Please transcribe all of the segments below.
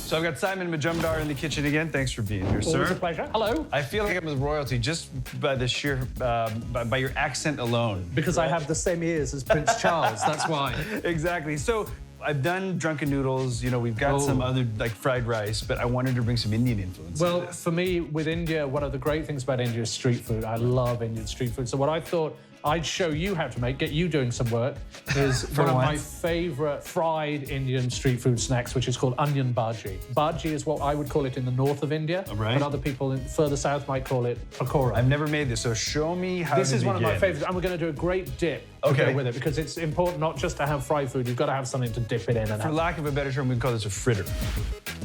So I've got Simon Majumdar in the kitchen again. Thanks for being here, sir. Always a pleasure. Hello. I feel like I'm with royalty just by the sheer, by your accent alone. Because I have the same ears as Prince Charles, that's why. Exactly. So I've done drunken noodles, you know, we've got some other, like fried rice, but I wanted to bring some Indian influence. Well, for me, with India, one of the great things about India is street food. I love Indian street food. So what I thought I'd show you how to make, get you doing some work, is one of my favorite fried Indian street food snacks, which is called onion bhaji. Bhaji is what I would call it in the north of India, but other people further south might call it pakora. I've never made this, so show me how This is one of my favorites, and we're going to do a great dip to go with it, because it's important not just to have fried food, you've got to have something to dip it in. And for lack of a better term, we can call this a fritter.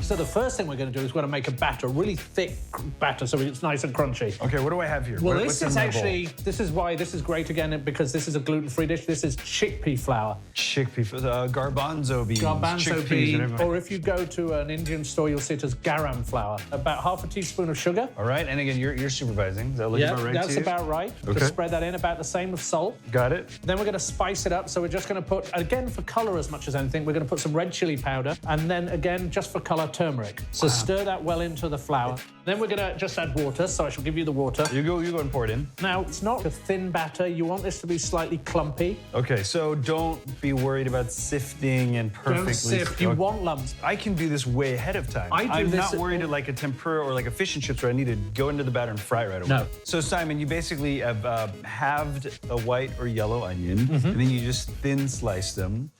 So the first thing we're going to do is we're going to make a batter, a really thick batter, so it's nice and crunchy. Okay, what do I have here? Well, this is actually, this is why this is great again, because this is a gluten-free dish. This is chickpea flour. Chickpea, garbanzo beans. Garbanzo beans, or if you go to an Indian store, you'll see it as garam flour. About half a teaspoon of sugar. All right, and again, you're supervising. Is that looking about right that's to you? about right. Okay. Just spread that in, about the same of salt. Got it. Then we're going to spice it up, so we're just going to put, again, for color as much as anything, we're going to put some red chili powder, and then again, just for color, turmeric. So stir that well into the flour. Then we're going to just add water, so I shall give you the water. You go and pour it in. Now, it's not a thin batter. You want this to be slightly clumpy. Okay, so don't be worried about sifting and perfectly... Don't sift. You want lumps. I can do this way ahead of time. I'm not worried at like a tempura or like a fish and chips where I need to go into the batter and fry it right away. No. So, Simon, you basically have halved a white or yellow onion, and then you just thin slice them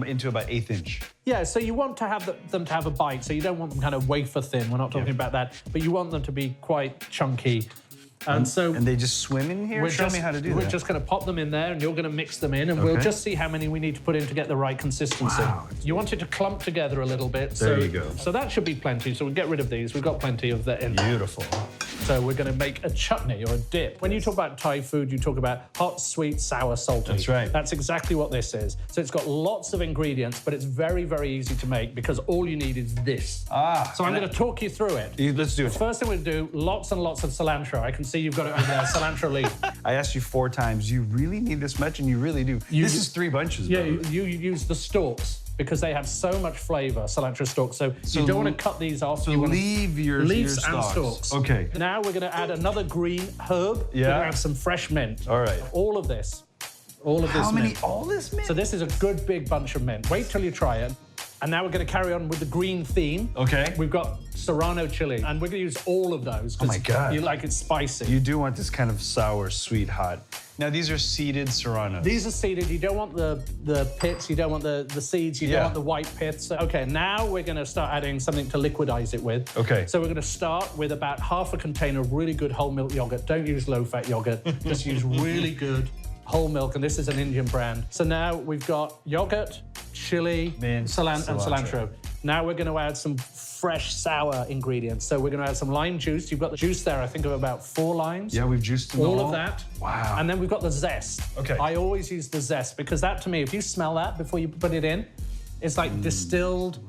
into about 1/8 inch. Yeah, so you want to have them to have a bite, so you don't want them kind of wafer thin. We're not talking about that, but you want them to be quite chunky. And they just swim in here? Show me how to do that. We're just going to pop them in there, and you're going to mix them in, and we'll just see how many we need to put in to get the right consistency. Wow. You want it to clump together a little bit. There you go. So that should be plenty. So we'll get rid of these. We've got plenty of that in. Beautiful. So we're going to make a chutney or a dip. When you talk about Thai food, you talk about hot, sweet, sour, salty. That's right. That's exactly what this is. So it's got lots of ingredients, but it's very, very easy to make because all you need is this. So I'm going to talk you through it. Let's do it. First thing we'll do, lots and lots of cilantro. I can see you've got it over there, cilantro leaf. I asked you 4 times, you really need this much? And you really do. This is 3 bunches, Yeah, you use the stalks because they have so much flavor, cilantro stalks. So you don't want to cut these off. So you leave your leaves stalks. and stalks. Okay. Now we're going to add another green herb. Yeah. We're going to add some fresh mint. All right. All of this. All of this How many? mint. All this mint? So this is a good big bunch of mint. Wait till you try it. And now we're going to carry on with the green theme. Okay. We've got serrano chili, and we're going to use all of those. Oh my God. You like it spicy. You do want this kind of sour, sweet, hot. Now, these are seeded serranos. These are seeded. You don't want the pits. You don't want the seeds. You don't want the white pits. Okay, now we're going to start adding something to liquidize it with. Okay. So we're going to start with about half a container of really good whole milk yogurt. Don't use low-fat yogurt. Just use really good whole milk, and this is an Indian brand. So now we've got yogurt, chili, mint, cilantro. Now we're going to add some fresh sour ingredients. So we're going to add some lime juice. You've got the juice there, I think, of about 4 limes. Yeah, we've juiced them all of that. Wow. And then we've got the zest. Okay. I always use the zest because that, to me, if you smell that before you put it in, it's like distilled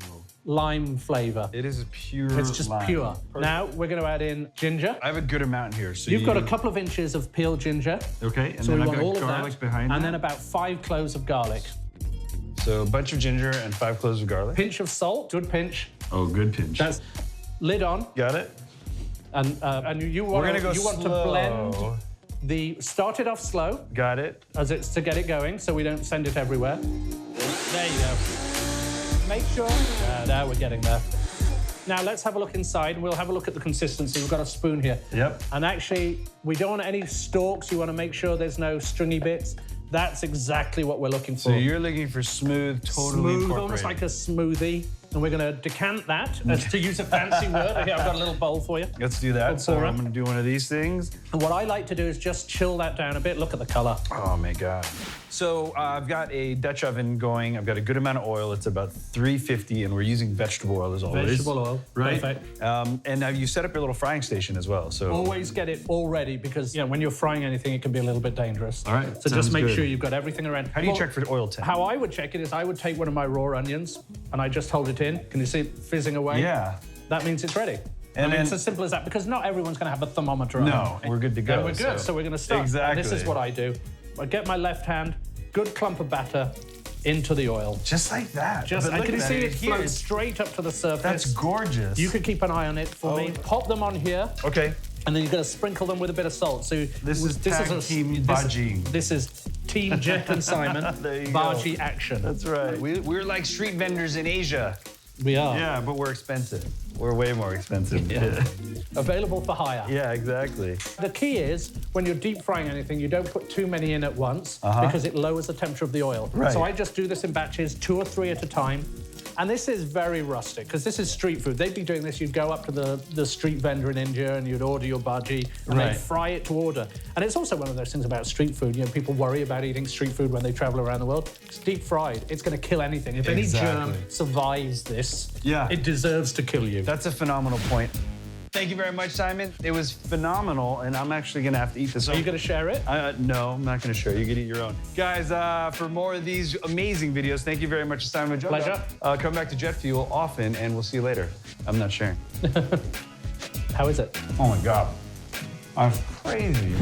lime flavor. It is pure It's just lime. pure. Now we're going to add in ginger. I have a good amount here. So You've got a couple of inches of peeled ginger. Okay, and So then we I've want got all of garlic that. behind And that. then about 5 cloves of garlic. So a bunch of ginger and 5 cloves of garlic. Pinch of salt, good pinch. Oh, good pinch. That's lid on. Got it. And you want to blend start it off slow. Got it. As it's to get it going, so we don't send it everywhere. There you go. Make sure. Now we're getting there. Now let's have a look inside. We'll have a look at the consistency. We've got a spoon here. Yep. And actually, we don't want any stalks. You want to make sure there's no stringy bits. That's exactly what we're looking for. So you're looking for smooth, totally smooth, incorporated. almost like a smoothie. And we're going to decant that, to use a fancy word. Okay, I've got a little bowl for you. Let's do that. So I'm going to do one of these things. And what I like to do is just chill that down a bit. Look at the color. Oh, my God. So I've got a Dutch oven going. I've got a good amount of oil. It's about 350, and we're using vegetable oil as always. Vegetable oil, right? Perfect. And now you set up your little frying station as well. So always get it all ready because when you're frying anything, it can be a little bit dangerous. All right. So just make sure you've got everything around. How do you check for oil temp? How I would check it is I would take one of my raw onions and I just hold it in. Can you see it fizzing away? Yeah. That means it's ready. And it's as simple as that because not everyone's going to have a thermometer on. No, we're good to go. And we're good. So we're going to start. Exactly. And this is what I do. I get my left hand, good clump of batter, into the oil. Just like that. Just, But look can you at see that. it float straight up to the surface? That's gorgeous. You could keep an eye on it for me. Pop them on here. Okay. And then you're going to sprinkle them with a bit of salt. So This is team Bhaji. This is Team Jeff and Simon. There you Bhaji go. action. That's right. We're like street vendors in Asia. We are. Yeah, but we're expensive. We're way more expensive. Yeah. Available for hire. Yeah, exactly. The key is, when you're deep frying anything, you don't put too many in at once because it lowers the temperature of the oil. Right. So I just do this in batches, 2 or 3 at a time. And this is very rustic, because this is street food. They'd be doing this, you'd go up to the street vendor in India and you'd order your bhaji and they'd fry it to order. And it's also one of those things about street food. You know, people worry about eating street food when they travel around the world. It's deep fried. It's going to kill anything. If any germ survives this, it deserves to kill you. That's a phenomenal point. Thank you very much, Simon. It was phenomenal, and I'm actually going to have to eat this. Are you going to share it? No, I'm not going to share. You can eat your own. Guys, for more of these amazing videos, thank you very much, Simon Majumdar. Pleasure. Come back to Jet Fuel often, and we'll see you later. I'm not sharing. How is it? Oh, my God. I'm crazy.